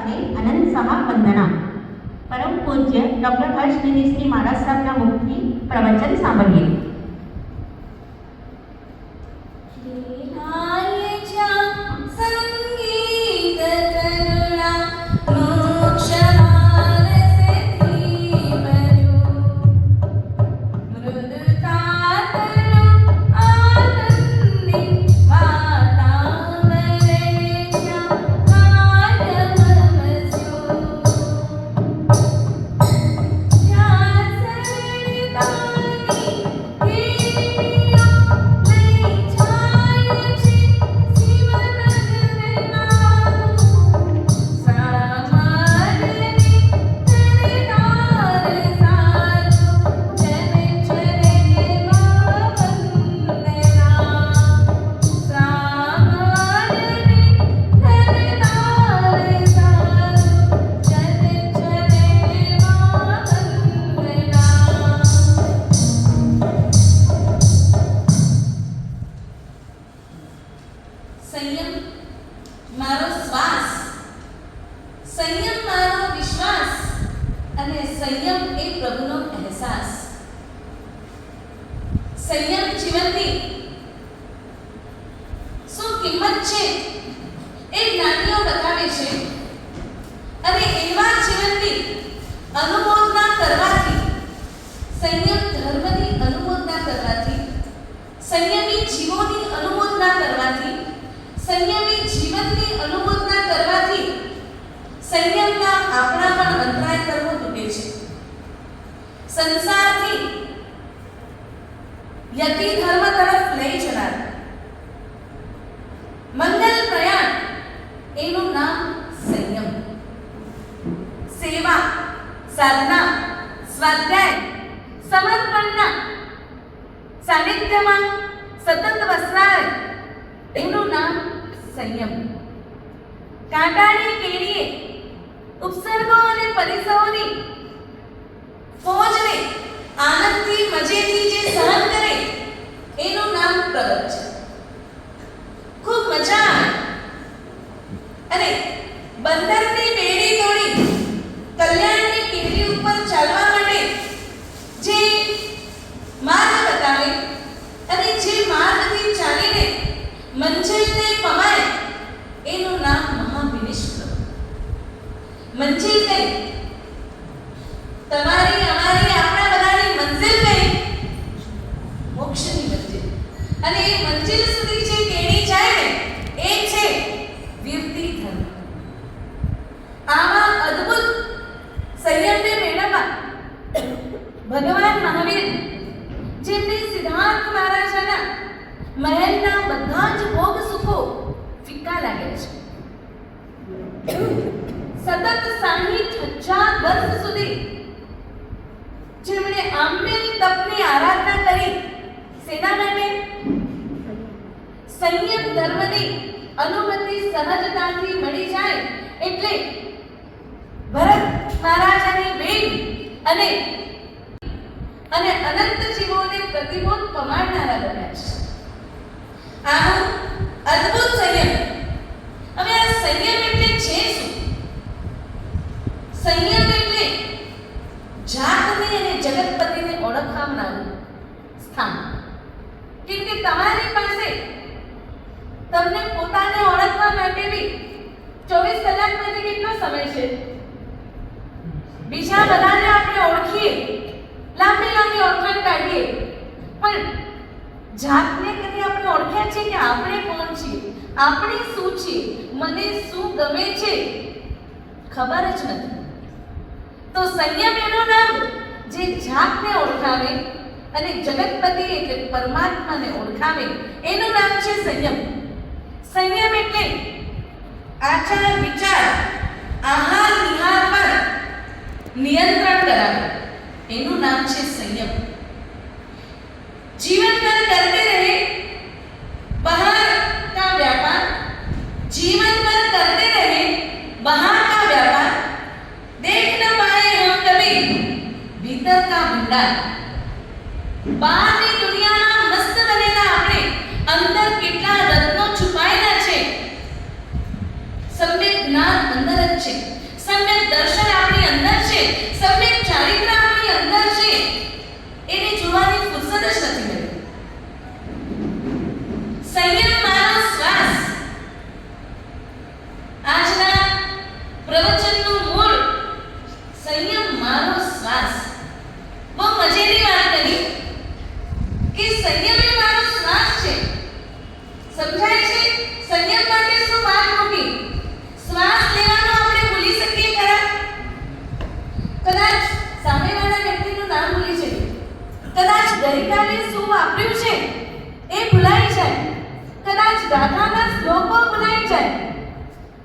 સાથે અનંત સમા વંદના. પરમ પૂજ્ય ડૉક્ટર હર્ષનિધિ શ્રી મહારાજ સાહેબના મુખથી પ્રવચન સાંભળીએ. સંયમ મારો શ્વાસ, સંયમ મારો વિશ્વાસ અને સંયમ એ પ્રભુનો અહેસાસ. સંયમ જીવનની શું કિંમત છે એ જ્ઞાનીઓ બતાવે છે અને એવા જીવનની અનુમોદના કરવાથી, સંયમ ધર્મની અનુમોદના કરવાથી, સંયમી જીવોની અનુમોદના કરવાથી, સંયમી જીવનની અનુમોદના કરવાથી સંયમના આપણા પણ અંતરાય કરવો તૂટે છે. સંસારથી યતિ ધર્મ તરફ લઈ જનાર મંગલ પ્રયાણ એનું નામ સંયમ. સેવા, સાધના, સ્વાધ્યાય, સમર્પણના સાનિધ્યમાં સતત વસનાર એનું નામ સંયમ. કાંટાળી કેડીએ ઉપસર્ગો અને પરિસરોની ફોજને આનંદથી મજેથી જે સહન કરે એનું નામ પ્રગટ છે. ખૂબ મજા આવે અને બંદરની બેડી તોડી કલ્યાણની કેડી ઉપર ચાલવા માટે જે માર્ગ બતાવે અને જે માર્ગથી ચાલીને મંજિલને પમાય એનું નામ મહાવિનિષ્ક્રમ. મંજિલ કઈ? તમારી, અમારી, આપણા બધાની મંજિલ કઈ? મોક્ષની મંજિલ. અને એ મંજિલ સુધી જે કેણી જાય ને એ છે વીરતી ધર્મ. આવા અદ્ભુત સંયમને મેળવવા ભગવાન મહાવીર, જેમને સિદ્ધાર્થ મહારાજના મહેલના બધા જ ભોગ સુખો ફિક્કા લાગે છે, સતત 60,000 વર્ષ સુધી જેમણે આંબેલ તપની આરાધના કરી, સેના માટે સંયમ ધર્મની અનુમતિ સહજતાથી મળી જાય એટલે ભરત મહારાજાની બેન અને અનંત જીવોને પ્રતિબોધ પમાડનારા બન્યા છે. આનું અદ્ભુત સંયમ. હવે આ સંયમ એટલે છે શું? સંયમ એટલે જાતને અને જગતપતિને ઓળખવાનું સ્થાન. કેમ કે તમારી પાસે તમને પોતાને ઓળખવા માટે બી 24 કલાકમાંથી કેટલો સમય છે? બીજા બધાને આપણે ઓળખીએ, લાંબી લાંબી ઓળખાણ કાઢીએ, પણ જાતને કદી આપણે ઓળખ્યા છે કે આપણે કોણ છીએ, આપણે શું છીએ, મને શું ગમે છે? ખબર જ નથી. તો સંયમ એનું નામ જે જાતને ઓળખાવે અને જગતપતિ એટલે પરમાત્માને ઓળખાવે એનું નામ છે સંયમ. સંયમ એટલે આચાર વિચાર, આહાર નિહાર પર નિયંત્રણ કરાવે એનું નામ છે સંયમ. जीवन भर करते रहे बाहर का व्यापार, जीवन भर करते रहे बाहर का व्यापार, देख न पाए हम कभी भीतर का भंडार. બહારની દુનિયાના મસ્ત બનેલા આપણે અંદર કેટલા રત્નો છુપાયેલા છે, સમ્યક જ્ઞાન અંદર જ છે. પ્રવચનનું મૂળ સંયમ મારો શ્વાસ. બહુ મજેની વાત કરી કે સંયમ એ મારો શ્વાસ છે. સમજાય છે? સંયમ માટે શું વાત મૂકી? શ્વાસ લેવાનો આપણે ભૂલી શકીએ ખરા? કદાચ સામેવાળા વ્યક્તિનું નામ ભૂલી જઈએ, કદાચ ગઈકાલે શું વાપર્યું છે એ ભૂલાઈ જાય, કદાચ ગાથાના શ્લોકો ભૂલાઈ જાય,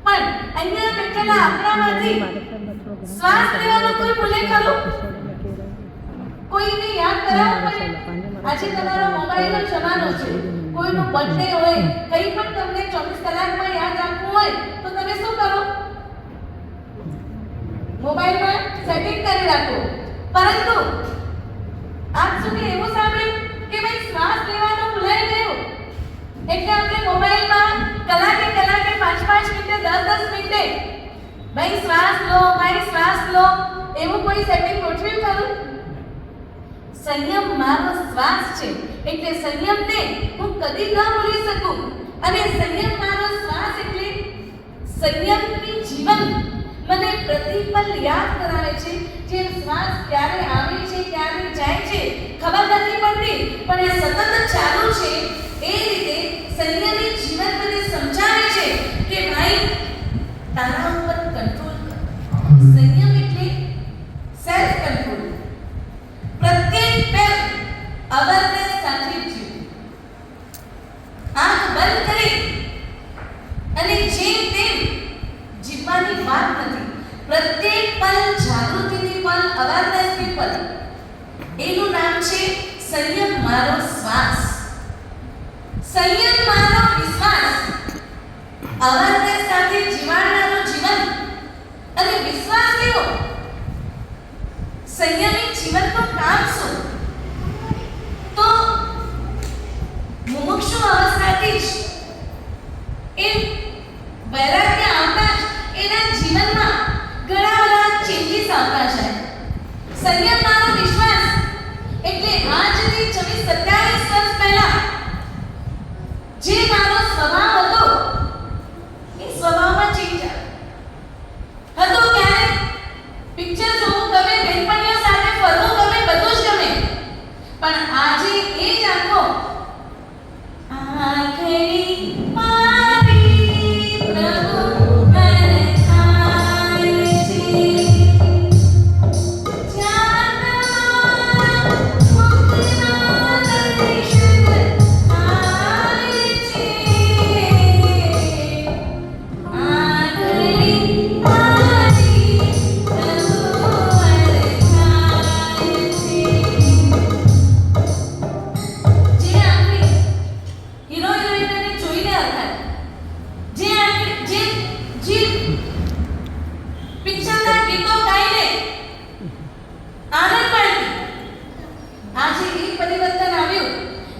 પણ અહીંયા બેઠેલા આપણામાંથી શ્વાસ લેવાનો કોઈ ભૂલે ખરો? કોઈને યાદ કરાવવું પડે? આજે તમારો મોબાઈલનો જમાનો છે. કોઈનો બર્થડે હોય, કંઈ પણ તમને 24 કલાકમાં યાદ રાખવું હોય તો તમે શું કરો? મોબાઈલમાં સેટિંગ કરી રાખો. પરંતુ આજ સુધી એવું સાંભળ્યું કે ભાઈ શ્વાસ લેવાનો ભૂલાઈ ગયો એટલે આપણે મોબાઈલમાં કલાકે 5 મિનિટે 10 મિનિટે ભાઈ શ્વાસ લો એવું કોઈ સેટિંગ ગોઠવ્યું ખરું? સંયમ મારો શ્વાસ છે એટલે સંયમને હું કદી ન ભૂલી શકું. અને સંયમ મારો શ્વાસ એટલે સંયમની જીવન મને પ્રતિપલ યાદ કરાવે છે. જે શ્વાસ ક્યારે આવે છે ક્યારે જાય છે ખબર નથી પડતી, પણ એ સતત ચાલુ છે. એ રીતે સંયમી જીવન મને સમજાવે છે કે ભાઈ તારા ઉપર કંટ્રોલ કર. સંયમ એટલે સેલ્ફ કંટ્રોલ. પ્રત્યેક પેર અવેરનેસ સાથે જીવવું. આંખ બંધ કરી અને જેમ તેમ જીવવાની વાત નથી. પ્રત્યેક પલ જાગૃતિની પલ, અવેરનેસની પલ. એનું નામ છે સંયમ મારો શ્વાસ, સંયમ મારો વિશ્વાસ. અવેરનેસ સાથે જીવાડનારું જીવન અને વિશ્વાસ લેવો. સંયમી જીવનનું કામ શું? તો મુમુક્ષુ અવસ્થાથી જ એ વૈરાગ્ય આવતા જ એના જીવનમાં ઘણા બધા ચેન્જીસ આવતા જાય. સંયમ મારો વિશ્વાસ એટલે આજથી 26-27 વર્ષ પહેલા જે મારો સ્વભાવ હતો એ સ્વભાવમાં ચેન્જ હતો. ક્યારે પિક્ચર જોવું ગમે, બેનપણીઓ સાથે ફરવું ગમે, બધું જ ગમે, પણ આજે એ જ આંખો આંખડી મારી પ્રભુ મને છાય છે. જાતા મુખના દર્શન થાય છે. આંખડી મારી પ્રભુ મને છાય છે. જે આંખડી હીરો હિરોઈનને જોઈને હતા, જે આંખડી જે પિક્ચરના ગીતો ગાઈને આનંદ પાડતી, આજે એ પરિવર્તન આવ્યું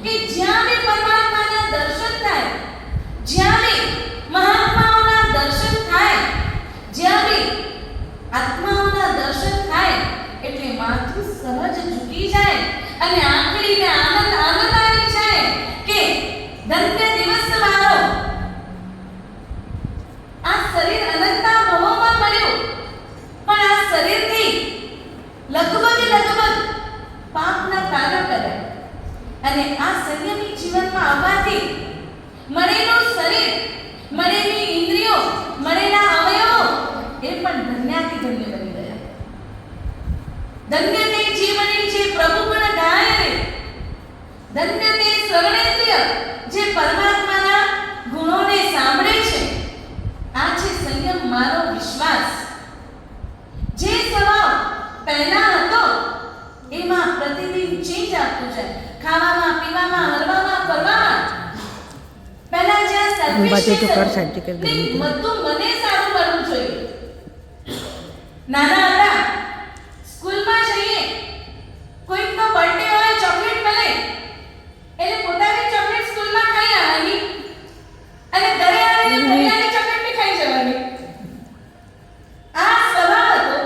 કે જ્યાં બી પરમાત્માના દર્શન થાય, જ્યાં બી મહાત્માઓના દર્શન થાય, જ્યાં બી આત્માઓના દર્શન થાય એટલે માથું સહજ ઝૂકી જાય અને આંખડીને આનંદ આવી જાય કે ધન્ય દિવસ મારો. આ શરીર અનંતના ભવોમાં મળ્યું, પણ આ શરીરથી લગભગ પાપના કાર્ય કર્યા. અને આ સંયમી જીવનમાં આવવાથી મળેલું શરીર, મળેલી ઇન્દ્રિયો, મળેલા અવયવો એ પણ ધન્યાથી ધન્ય બની ગયા. ધન્ય તે જીવની જે પ્રભુ ગુણ ગાય રે, ધન્ય તે શ્રવણેન્દ્રિય જે પરમાત્માના ગુણોને સાંભળે છે. આ છે સંયમ મારો વિશ્વાસ. જે સ્વભાવ પહેલા હતો એમાં પ્રતિદિન ચેન્જ આવતું જાય. ખાવામાં, પીવામાં, હરવામાં, ફરવામાં. પહેલા જ્યાં સેલ્ફિશ બધું મને સારું કરવું જોઈએ. નાના હતા, સ્કૂલમાં જઈએ, કોઈકનો બર્થડે હોય, ચોકલેટ મળે એટલે પોતાની ચોકલેટ સ્કૂલમાં ખાઈ આવવાની અને ઘરે આવીને ઘડિયાળની ચોકલેટ બી ખાઈ જવાની. આ સ્વભાવ હતો.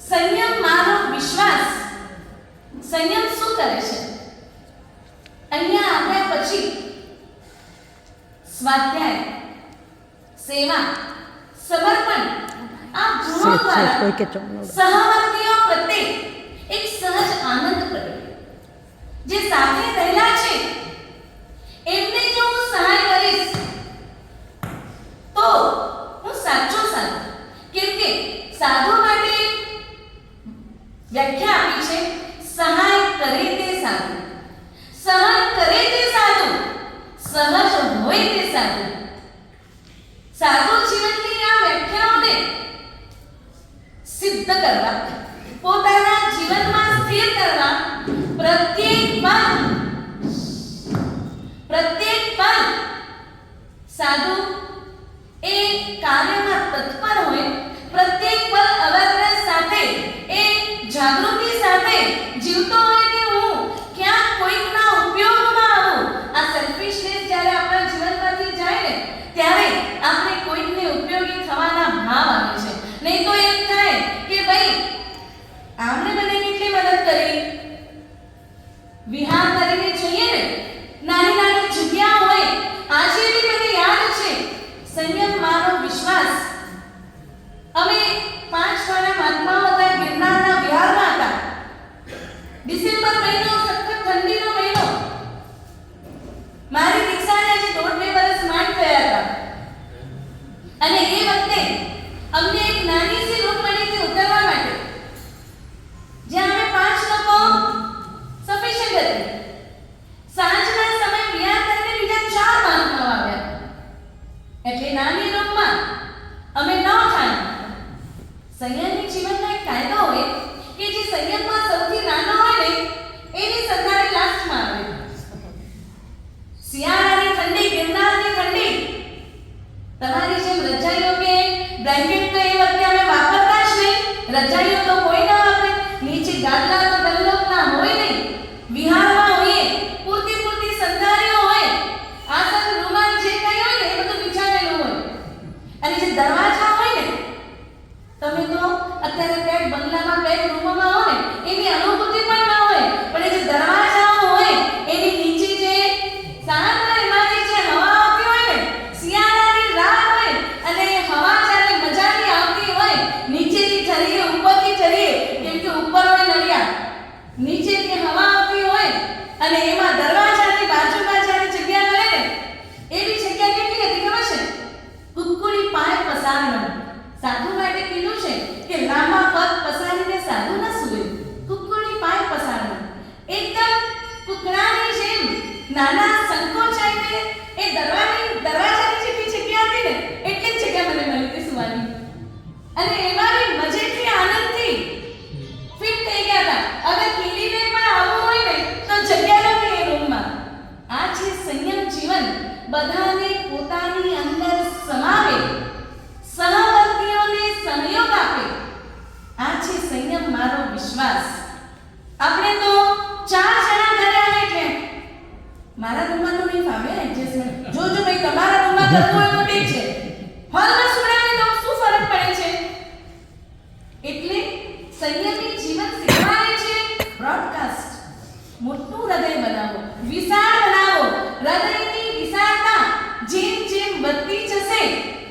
સંયમ મારો વિશ્વાસ. સંયમ શું કરે છે? અહીંયા આવ્યા પછી સ્વાધ્યાય, સેવા, સમર્પણ આ ગુણો દ્વારા સહવર્તીઓ પ્રત્યે એક સહજ આનંદ પ્રગટે જે સાથે રહેલા છે એમને જો હું સહાય કરીશ તો હું સાચો સાધુ, કેમ કે સાધુ માટે વ્યાખ્યા આપી છે સહાય કરે તે સાધુ, સહન કરે તે સાધુ, સહજ હોય તે સાધુ. સાધુ જીવનની આ વ્યાખ્યાઓને સિદ્ધ કરવા, પોતાના જીવનમાં સ્થિર કરવા પ્રત્યેક પલ સાધુ એ કાર્યમાં તત્પર હોય, પ્રત્યેક પલ અવેરનેસ સાથે એ જાગૃતિ સાથે જીવતો હોય કે હું ક્યાં કોઈકના ઉપયોગમાં આવું. આ સેલ્ફિશનેસ જ્યારે આપણા જીવનમાંથી જાય ને ત્યારે આપણે કોઈકને ઉપયોગી થવાના ભાવ આવે છે. નહીં તો એમ થાય કે ભાઈ આમને મને કેટલી મદદ કરી. વિહાર કરીને જોઈએ ને, નાની નાની જગ્યા હોય, આજે બી મને યાદ છે સંયમ મારો વિશ્વાસ. અમે 5 વાળા મહાત્માઓ હતા, ગિરનારના વિહારમાં હતા. ડિસેમ્બર મહિનો, સખત ઠંડીનો મહિનો. મારી દીક્ષાને આજે 1.5 વર્ષ માંડ થયા હતા અને એ વખતે અમને એક નાની સી રૂમ મળી હતી ઉતરવા માટે, જ્યાં અમે 5 લોકો સફિશિયન્ટ હતી. સાંજના સમય વિહાર કરીને બીજા 4 મહાત્માઓ આવ્યા, એટલે નાની રૂમમાં અમે 9 જણ. સંયમની જીવનનો એક કાયદો હોય કે જે સંયમમાં સૌથી નાનો હોય ને એની સંધારે લાસ્ટમાં આવે. શિયાળાની ઠંડી, ગિરનારની ઠંડી, તમારી જેમ રજાઈઓ કે બ્લેન્કેટ તો એ વખતે અમે વાપરતા જ નહીં. રજાઈઓ તો કોઈ ના વાપરે, નીચે ગાદલા તો ડલ્લોકના હોય નહીં. વિહારમાં હોઈએ, પૂરતી સંધારીઓ હોય, આસન રૂમાલ જે કંઈ હોય ને એ બધું બિછાવેલું હોય. અને જે દરવાજા હોય ને, તમે તો અત્યારે પેક બંગલામાં પેક રૂમમાં હો ને એની અનુભૂતિ પણ ના હોય, પણ એ જે દરવાજાઓ હોય એની નીચે જે સાંજમાંથી જે હવા આવતી હોય ને, શિયાળાની રાત હોય અને હવા જ્યારે મજાની આવતી હોય, નીચેથી ઠરીએ ઉપરથી ઠરીએ, કેમ કે ઉપર હોય નળિયા, નીચેથી હવા આવતી હોય અને એમાં દરવાજાની બાજુમાં જ્યારે જગ્યા મળે ને, એવી જગ્યા કેટલી હતી ખબર છે? કુકુડી પાય પસારનો. સાધુ માટે કીધું છે કે લાંબા પગ પસારીને સાધુ ન સૂવે. કુકુડી પાય પસારનો, એકદમ કુકડાની જેમ નાના સંકોચાઈને એ દરવાજાની જેટલી જગ્યા હતી ને એટલી જ જગ્યા મને મળી હતી સુવાની. અને એમાં મજેથી આનંદથી ફિટ થઈ ગયા હતા. અગર ખીલીને પણ આવવું હોય ને તો જગ્યા નથી એ રૂમમાં. આ છે સંયમ જીવન, બધાને પોતાની અંદર સમાવે, સહવર્તીઓને સહયોગ આપે. આ છે સંયમ મારો વિશ્વાસ. આપણે તો 4 જણા ઘરે આવે એટલે મારા રૂમમાં તો નહીં ફાવે એડજસ્ટમેન્ટ. જો ભાઈ તમારા રૂમમાં કરવું હોય તો ઠીક છે, હોલમાં સુવડાવે તો શું ફરક પડે છે? એટલે સંયમી જીવન શીખવાડે છે બ્રોડકાસ્ટ. મોટું હૃદય બનાવો, વિશાળ બનાવો. હૃદયની વિશાળતા જેમ જેમ વધતી જશે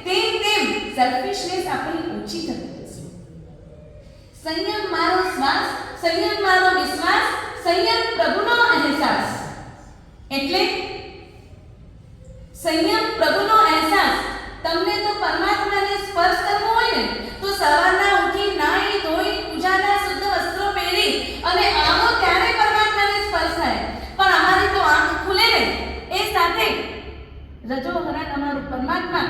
તેમ તેમ સેલ્ફિશનેસ આપણી ઓછી થતી જશે. સંયમ મારો શ્વાસ, સંયમ મારો વિશ્વાસ, સંયમ પ્રભુનો અહેસાસ. એટલે સંયમ પ્રભુનો અહેસાસ. તમને તો પરમાત્માને સ્પર્શ કરવો હોય ને તો સવારના ઉઠી નાહી ધોઈ પૂજાના શુદ્ધ વસ્ત્રો પહેરી અને આવો ત્યારે પરમાત્માને સ્પર્શ થાય. પણ અમારી તો આંખ ખુલે ને એ સાથે રજોહરણ અમારું પરમાત્મા,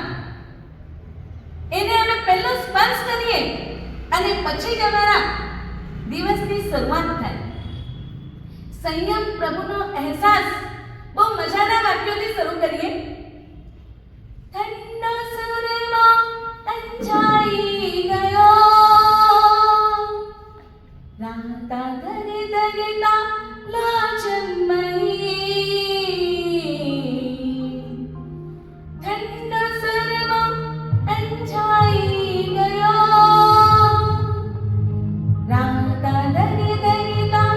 એને અમે પહેલો સ્પર્શ કરીએ અને પછી જ અમારા દિવસની શરૂઆત થાય. સંયમ પ્રભુનો અહેસાસ. બહુ મજાના વાક્યોથી શરૂ કરીએ. ઠંડો સૂરમાં અંજાઈ ગયો, રાતા ધરે ધરતા લાજમયી. ઠંડો સૂરમાં અંજાઈ ગયો, રાતા ધરે ધરતા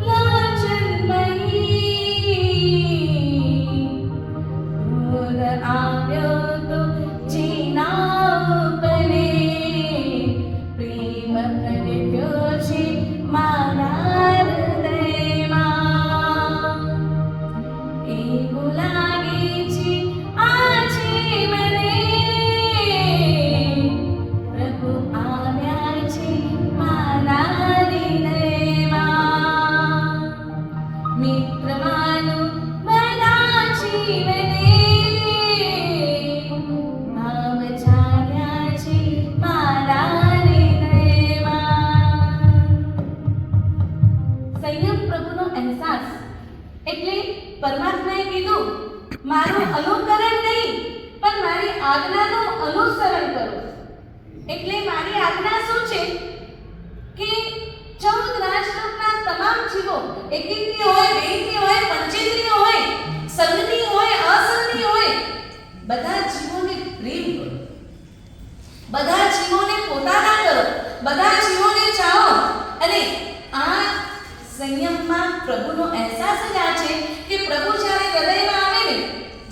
લાજમયી. આજ્ઞાનું અનુસરણ કરો. એટલે મારી આજ્ઞા શું છે કે 14 રાજલોકના તમામ જીવો, એકેન્દ્રિય હોય, બેઇન્દ્રિય હોય, પંચેન્દ્રિય હોય, સંગની હોય, અસંગની હોય, બધા જીવોને પ્રેમ કરો, બધા જીવોને પોતાના કરો, બધા જીવોને ચાહો. અને આ સંયમમાં પ્રભુનો અહેસાસ જ આ છે કે પ્રભુ જ્યારે હૃદયમાં આવે ને,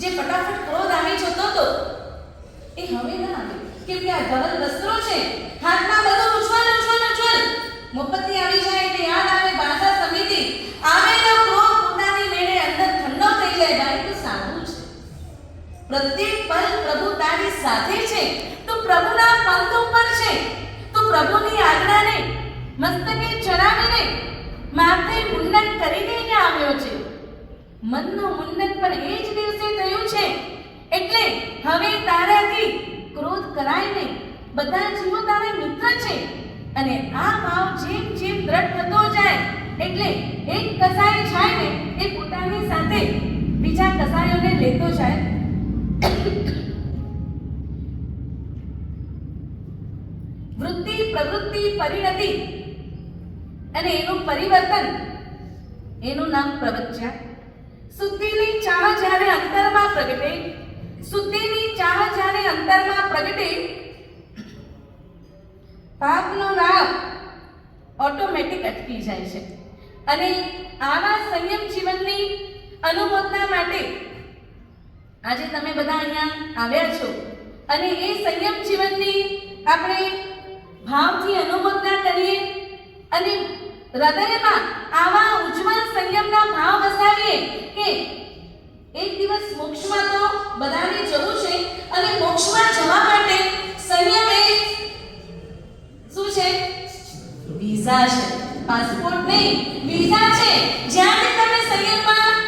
જે ફટાફટ ક્રોધ આવી જતો હતો એ હવે ના આવે, કેમ કે આ ધવલ વસ્ત્રો છે, હાથમાં બધું ઉછળ ઉછળ ઉછળ, મોમબત્તી આવી જાય એટલે યાદ આવે ભાષા સમિતિ, આવેલો ક્રોધ પોતાની મેળે અંદર ઠંડો થઈ જાય. ભાઈ તું સારું છે, પ્રત્યેક પલ પ્રભુ તારી સાથે છે, તું પ્રભુના પંથ ઉપર છે, તું પ્રભુની આજ્ઞાને મસ્તકે ચડાવીને માથે મુંડન કરીને અહીંયા આવ્યો છે. મનનું મુંડન પણ એ જ દિવસે થયું છે. એટલે હવે તારાથી ક્રોધ કરાય નહીં, બધા જીવો તારા મિત્ર છે. અને આ ભાવ જેમ જેમ દ્રઢ થતો જાય એટલે એક કસાય જાય ને એ પોતાની સાથે બીજા કસાયોને લેતો જાય. વૃત્તિ, પ્રવૃત્તિ, પરિણતિ અને એનું પરિવર્તન, એનું નામ પ્રવચ્ચા. શુદ્ધિની ચાહ જ્યારે અંતરમાં પ્રગટે, શુદ્ધિની ચાહ જ્યારે અંતરમાં પ્રગટે, પાપનો રાગ ઓટોમેટિક અટકી જાય છે. અને આવા સંયમ જીવનની અનુભવના માટે આજે તમે બધા અહીંયા આવ્યા છો અને એ સંયમ જીવનની આપણે ભાવથી અનુભવના કરીએ અને હૃદયમાં આવા ઉજ્જવળ સંયમના ભાવ વસાવીએ કે એક દિવસ મોક્ષમાં તો બધાને જવું છે. અને મોક્ષમાં જવા માટે સંયમ એ શું છે? વિઝા છે, પાસપોર્ટ નહીં, વિઝા છે. જ્યાંથી તમે સંયમમાં